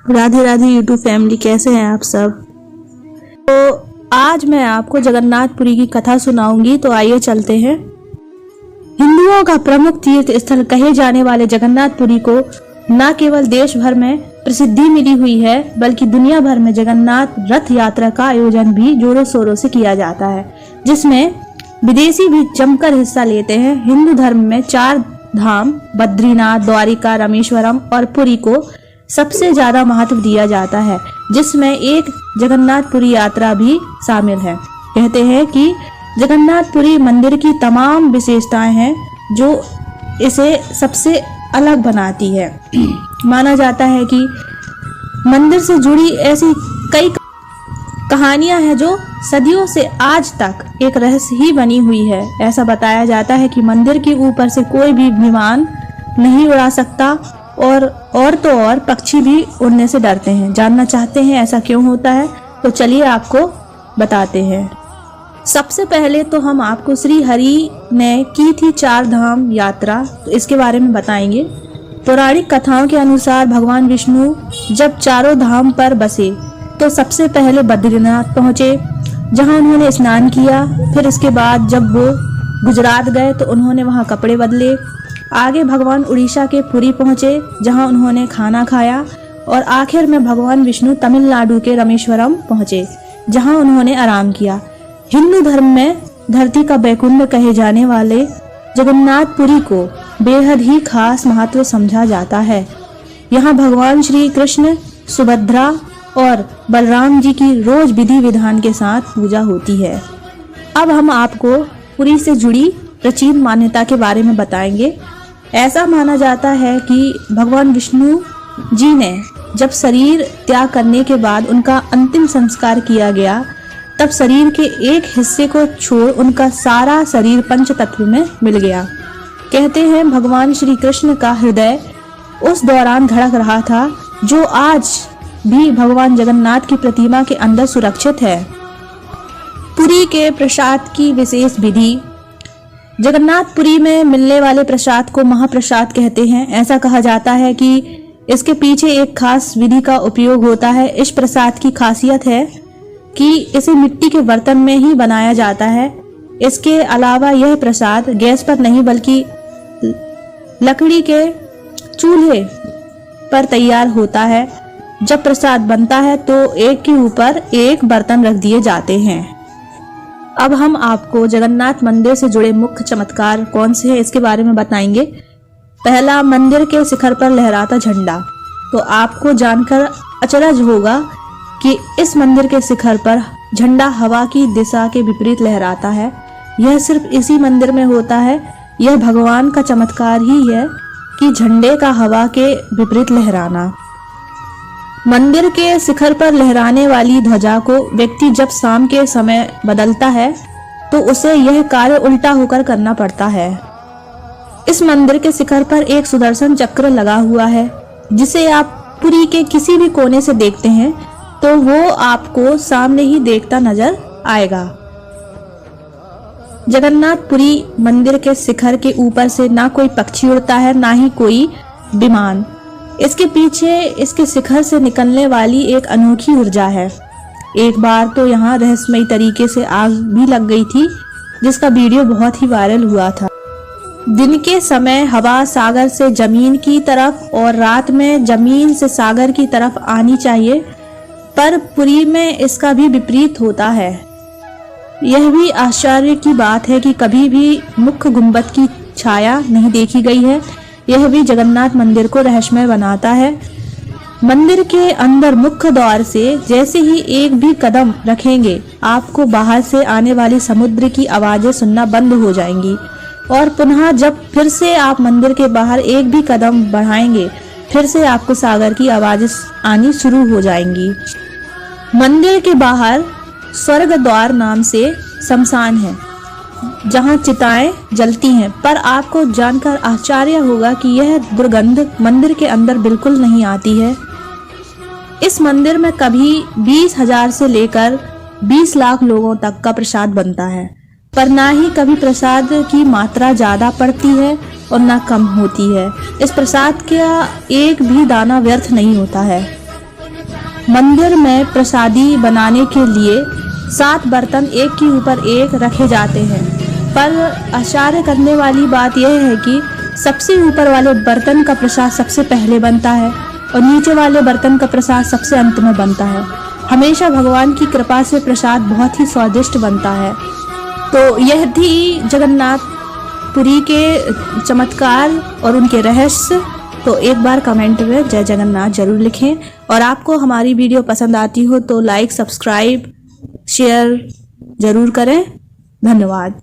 Radhe Radhe YouTube family, कैसे हैं आप सब। तो आज मैं आपको जगन्नाथपुरी की कथा सुनाऊंगी। तो आइए चलते हैं। हिंदुओं का प्रमुख तीर्थ स्थल कहे जाने वाले जगन्नाथपुरी को न केवल देश भर में प्रसिद्धि मिली हुई है, बल्कि दुनिया भर में जगन्नाथ रथ यात्रा का आयोजन भी जोरों शोरों से किया जाता है, जिसमें विदेशी भी जमकर हिस्सा लेते हैं। हिंदू धर्म में 4 धाम बद्रीनाथ, द्वारिका, रामेश्वरम और पुरी को सबसे ज्यादा महत्व दिया जाता है, जिसमें एक जगन्नाथपुरी यात्रा भी शामिल है। कहते हैं कि जगन्नाथपुरी मंदिर की तमाम विशेषताएं हैं जो इसे सबसे अलग बनाती है। माना जाता है कि मंदिर से जुड़ी ऐसी कई कहानियां हैं जो सदियों से आज तक एक रहस्य ही बनी हुई है। ऐसा बताया जाता है कि मंदिर के ऊपर से कोई भी विमान नहीं उड़ा सकता और तो और पक्षी भी उड़ने से डरते हैं। जानना चाहते हैं ऐसा क्यों होता है? तो चलिए आपको बताते हैं। सबसे पहले तो हम आपको श्री हरि ने की थी 4 धाम यात्रा, तो इसके बारे में बताएंगे। पौराणिक कथाओं के अनुसार भगवान विष्णु जब 4 धाम पर बसे तो सबसे पहले बद्रीनाथ पहुंचे, जहां उन्होंने स्नान किया। फिर इसके बाद जब वो गुजरात गए तो उन्होंने वहां कपड़े बदले। आगे भगवान उड़ीसा के पुरी पहुंचे, जहां उन्होंने खाना खाया। और आखिर में भगवान विष्णु तमिलनाडु के रामेश्वरम पहुंचे, जहां उन्होंने आराम किया। हिंदू धर्म में धरती का बैकुंठ कहे जाने वाले जगन्नाथपुरी को बेहद ही खास महत्व समझा जाता है। यहाँ भगवान श्री कृष्ण, सुभद्रा और बलराम जी की रोज विधि विधान के साथ पूजा होती है। अब हम आपको पुरी से जुड़ी प्राचीन मान्यता के बारे में बताएंगे। ऐसा माना जाता है कि भगवान विष्णु जी ने जब शरीर त्याग करने के बाद उनका अंतिम संस्कार किया गया, तब शरीर के एक हिस्से को छोड़ उनका सारा शरीर पंच तत्व में मिल गया। कहते हैं भगवान श्री कृष्ण का हृदय उस दौरान धड़क रहा था, जो आज भी भगवान जगन्नाथ की प्रतिमा के अंदर सुरक्षित है। पुरी के प्रसाद की विशेष विधि। जगन्नाथपुरी में मिलने वाले प्रसाद को महाप्रसाद कहते हैं। ऐसा कहा जाता है कि इसके पीछे एक खास विधि का उपयोग होता है। इस प्रसाद की खासियत है कि इसे मिट्टी के बर्तन में ही बनाया जाता है। इसके अलावा यह प्रसाद गैस पर नहीं बल्कि लकड़ी के चूल्हे पर तैयार होता है। जब प्रसाद बनता है तो एक के ऊपर एक बर्तन रख दिए जाते हैं। अब हम आपको जगन्नाथ मंदिर से जुड़े मुख्य चमत्कार कौन से हैं इसके बारे में बताएंगे। पहला, मंदिर के शिखर पर लहराता झंडा। तो आपको जानकर अचरज होगा कि इस मंदिर के शिखर पर झंडा हवा की दिशा के विपरीत लहराता है। यह सिर्फ इसी मंदिर में होता है। यह भगवान का चमत्कार ही है कि झंडे का हवा के विपरीत लहराना। मंदिर के शिखर पर लहराने वाली ध्वजा को व्यक्ति जब शाम के समय बदलता है तो उसे यह कार्य उल्टा होकर करना पड़ता है। इस मंदिर के शिखर पर एक सुदर्शन चक्र लगा हुआ है, जिसे आप पुरी के किसी भी कोने से देखते हैं तो वो आपको सामने ही देखता नजर आएगा। जगन्नाथपुरी मंदिर के शिखर के ऊपर से ना कोई पक्षी उड़ता है, ना ही कोई विमान। इसके पीछे इसके शिखर से निकलने वाली एक अनोखी ऊर्जा है। एक बार तो यहाँ रहस्यमयी तरीके से आग भी लग गई थी, जिसका वीडियो बहुत ही वायरल हुआ था। दिन के समय हवा सागर से जमीन की तरफ और रात में जमीन से सागर की तरफ आनी चाहिए, पर पुरी में इसका भी विपरीत होता है। यह भी आश्चर्य की बात है कि कभी भी मुख्य गुंबद की छाया नहीं देखी गई है। यह भी जगन्नाथ मंदिर को रहस्यमय बनाता है। मंदिर के अंदर मुख्य द्वार से जैसे ही एक भी कदम रखेंगे, आपको बाहर से आने वाली समुद्र की आवाजें सुनना बंद हो जाएंगी। और पुनः जब फिर से आप मंदिर के बाहर एक भी कदम बढ़ाएंगे, फिर से आपको सागर की आवाजें आनी शुरू हो जाएंगी। मंदिर के बाहर स्वर्ग द्वार नाम से शमशान है, जहां चिताएं जलती हैं, पर आपको जानकर आश्चर्य होगा कि यह दुर्गंध मंदिर के अंदर बिल्कुल नहीं आती है। इस मंदिर में कभी 20,000 से लेकर 20 लाख लोगों तक का प्रसाद बनता है, पर ना ही कभी प्रसाद की मात्रा ज्यादा पड़ती है और ना कम होती है। इस प्रसाद का एक भी दाना व्यर्थ नहीं होता है। मंदिर में प्रसादी बनाने के लिए 7 बर्तन एक के ऊपर एक रखे जाते हैं, पर आश्चर्य करने वाली बात यह है कि सबसे ऊपर वाले बर्तन का प्रसाद सबसे पहले बनता है और नीचे वाले बर्तन का प्रसाद सबसे अंत में बनता है। हमेशा भगवान की कृपा से प्रसाद बहुत ही स्वादिष्ट बनता है। तो यह थी जगन्नाथपुरी के चमत्कार और उनके रहस्य। तो एक बार कमेंट में जय जगन्नाथ जरूर लिखें, और आपको हमारी वीडियो पसंद आती हो तो लाइक, सब्सक्राइब, शेयर जरूर करें। धन्यवाद।